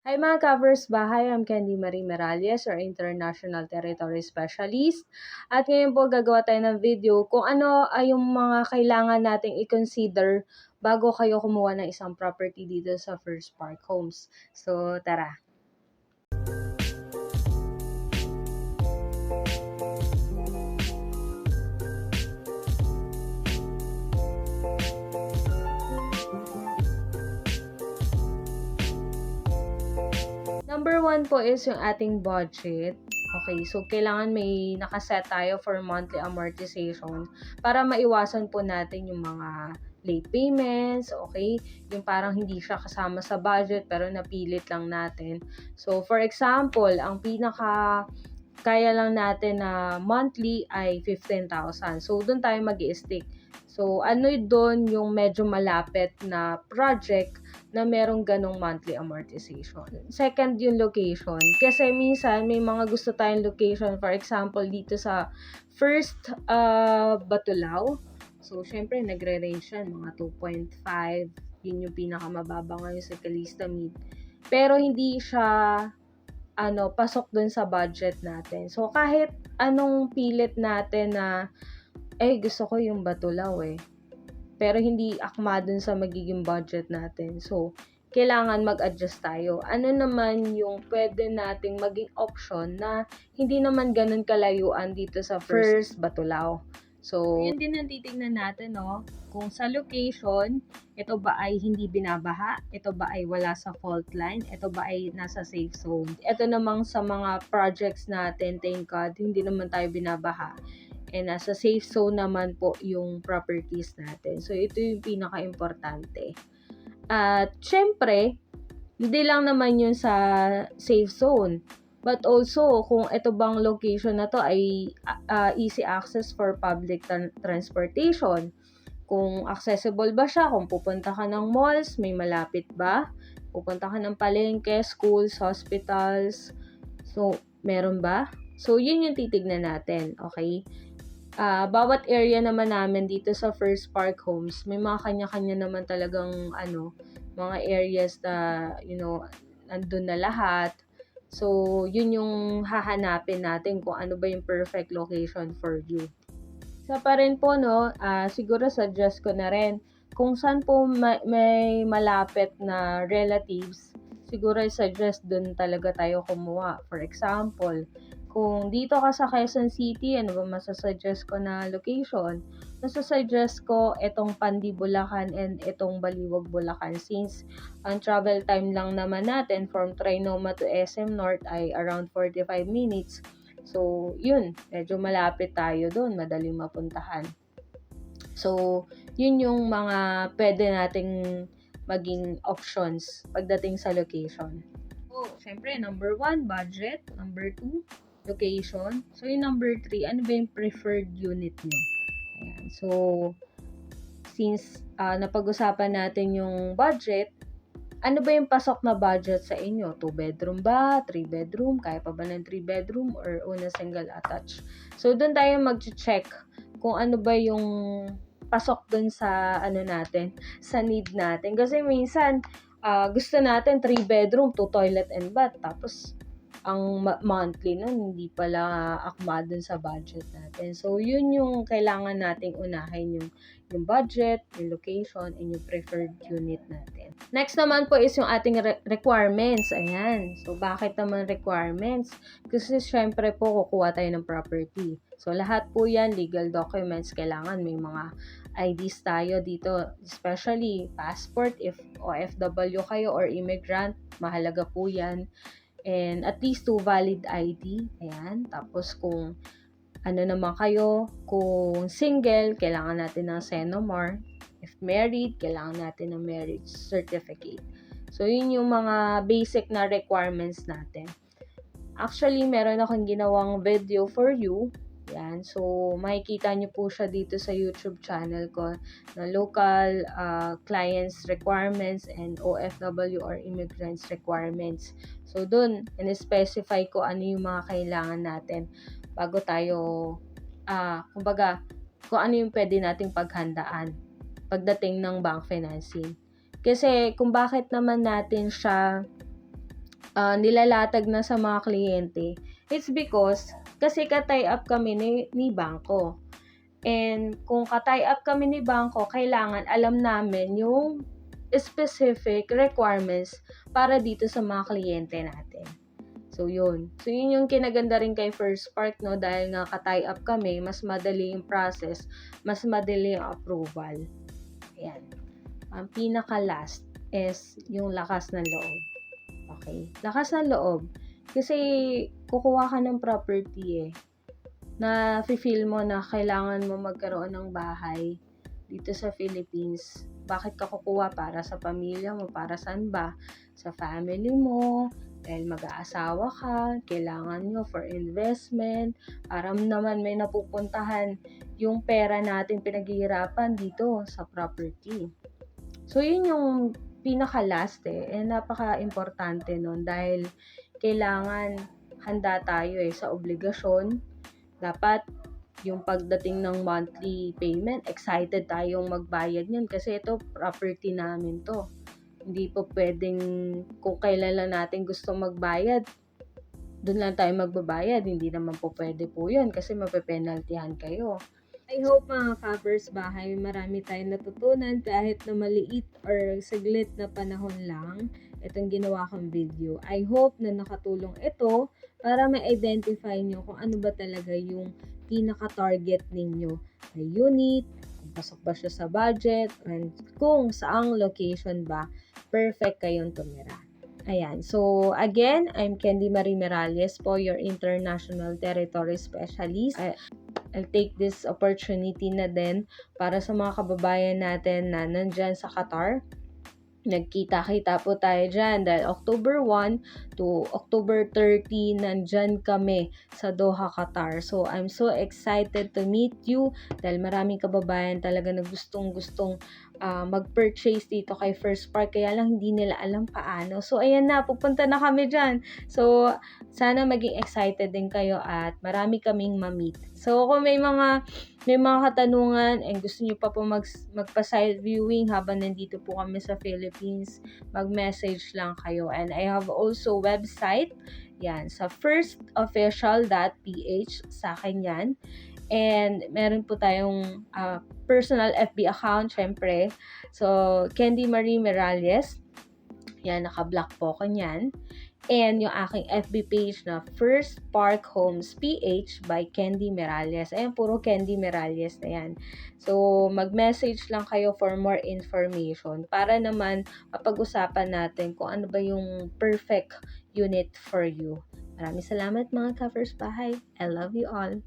Hi mga covers bahay, I'm Candy Marie Merales or International Territory Specialist. At ngayon po gagawa tayo ng video kung ano ay yung mga kailangan nating i-consider bago kayo kumuha ng isang property dito sa First Park Homes. So tara! Number 1 po is yung ating budget. Okay, so kailangan may nakaset tayo for monthly amortization para maiwasan po natin yung mga late payments, okay? Yung parang hindi siya kasama sa budget pero napilit lang natin. So, for example, ang pinaka kaya lang natin na monthly ay 15,000. So, doon tayo mag-i-stick. So, ano doon yung medyo malapit na project na merong ganong monthly amortization. Second, yung location. Kasi minsan, may mga gusto tayong location. For example, dito sa First Batulao. So, syempre, nagre-range yan. Mga 2.5. Yun yung pinakamababa ngayon sa Calista Mid. Pero, hindi siya pasok dun sa budget natin. So, kahit anong pilit natin na gusto ko yung Batulao pero hindi akma dun sa magiging budget natin. So, kailangan mag-adjust tayo. Ano naman yung pwede nating maging option na hindi naman ganun kalayuan dito sa First Batulao. So, yun din ang titignan natin, no? Kung sa location, ito ba ay hindi binabaha? Ito ba ay wala sa fault line? Ito ba ay nasa safe zone? Ito namang sa mga projects natin, thank God, hindi naman tayo binabaha. And nasa safe zone naman po yung properties natin. So, ito yung pinaka-importante. At, syempre, hindi lang naman yun sa safe zone. But also, kung ito bang location na to ay easy access for public transportation. Kung accessible ba siya, kung pupunta ka ng malls, may malapit ba? Pupunta ka ng palengke, schools, hospitals. So, meron ba? So, yun yung titignan natin, okay? Bawat area naman namin dito sa First Park Homes, may mga kanya-kanya naman talagang mga areas na, nandun na lahat. So, yun yung hahanapin natin kung ano ba yung perfect location for you. Isa pa rin po, siguro suggest ko na rin, kung saan po may malapit na relatives, siguro suggest dun talaga tayo kumuha. For example, kung dito ka sa Quezon City, ano ba masasuggest ko na location? Masasuggest ko itong Pandi, Bulacan and itong Baliwag, Bulacan since ang travel time lang naman natin from Trinoma to SM North ay around 45 minutes. So, yun, medyo malapit tayo doon, madaling mapuntahan. So, yun yung mga pwede nating maging options pagdating sa location. So, syempre, number 1, budget. Number 2, location. So, yung number 3, ano ba yung preferred unit nyo? Ayan. So, since napag-usapan natin yung budget, ano ba yung pasok na budget sa inyo? 2 bedroom ba? 3 bedroom? Kaya pa ba ng 3 bedroom? Or una single attached? So, doon tayo mag-check kung ano ba yung pasok doon sa natin, sa need natin. Kasi minsan, gusto natin 3 bedroom, 2 toilet and bath. Tapos, ang monthly nun, hindi pala akma dun sa budget natin. So, yun yung kailangan nating unahin, yung budget, yung location, and yung preferred unit natin. Next naman po is yung ating requirements. Ayan. So, bakit naman requirements? Kasi syempre po, kukuha tayo ng property. So, lahat po yan, legal documents, kailangan may mga IDs tayo dito. Especially, passport, if OFW kayo or immigrant, mahalaga po yan. And at least 2 valid ID. Ayan. Tapos kung ano naman kayo, kung single, kailangan natin ng Senomar. If married, kailangan natin ng marriage certificate. So, yun yung mga basic na requirements natin. Actually, meron akong ginawang video for you. Yan. So, makikita nyo po siya dito sa YouTube channel ko na local clients requirements and OFW or immigrants requirements. So, dun, in-specify ko ano yung mga kailangan natin bago tayo, kumbaga, kung ano yung pwede nating paghandaan pagdating ng bank financing. Kasi, kung bakit naman natin siya nilalatag na sa mga kliyente, it's because kasi ka-tie up kami ni bangko. And kung ka-tie up kami ni bangko, kailangan alam namin yung specific requirements para dito sa mga kliyente natin. So, yun. So, yun yung kinaganda rin kay First Spark, no? Dahil nga ka-tie up kami, mas madali yung process, mas madali yung approval. Ayan. Ang pinaka-last is yung lakas ng loob. Okay? Lakas ng loob. Kasi, kukuha ka ng property na feel mo na kailangan mo magkaroon ng bahay dito sa Philippines. Bakit ka kukuha? Para sa pamilya mo? Para saan ba? Sa family mo? Dahil mag-aasawa ka, kailangan nyo for investment, para naman may napupuntahan yung pera natin pinaghihirapan dito sa property. So, yun yung pinaka-last napaka-importante nun dahil kailangan handa tayo sa obligasyon. Dapat yung pagdating ng monthly payment, excited tayong magbayad niyan kasi ito, property namin to. Hindi po pwedeng kung kailan lang natin gusto magbayad, doon lang tayo magbabayad. Hindi naman po pwede po yun kasi mape-penaltyhan kayo. I hope mga Fabers Bahay, marami tayong natutunan kahit na maliit or saglit na panahon lang itong ginawa kong video. I hope na nakatulong ito para ma-identify nyo kung ano ba talaga yung pinaka-target ninyo na unit, kung pasok ba siya sa budget, and kung saang location ba perfect kayong tumira. Ayan. So, again, I'm Candy Marie Merales po, your International Territory Specialist. I'll take this opportunity na din para sa mga kababayan natin na nandyan sa Qatar. Nagkita-kita po tayo dyan dahil October 1 to October 30 nandyan kami sa Doha, Qatar. So, I'm so excited to meet you dahil maraming kababayan talaga na gustong-gustong mag-purchase dito kay First Spark, kaya lang hindi nila alam paano. So, ayan na, pupunta na kami dyan. So, sana maging excited din kayo at marami kaming ma-meet. So, kung may mga katanungan and gusto nyo pa po magpa-side viewing habang nandito po kami sa Philippines, mag-message lang kayo. And I have also website, yan, sa firstofficial.ph, sa akin yan. And meron po tayong personal FB account, syempre. So, Candy Marie Merales. Yan, naka-block po ko niyan. And yung aking FB page na First Spark Homes PH by Candy Merales. Ayan, puro Candy Merales na yan. So, mag-message lang kayo for more information para naman mapag-usapan natin kung ano ba yung perfect unit for you. Maraming salamat mga ka-First Bahay. I love you all.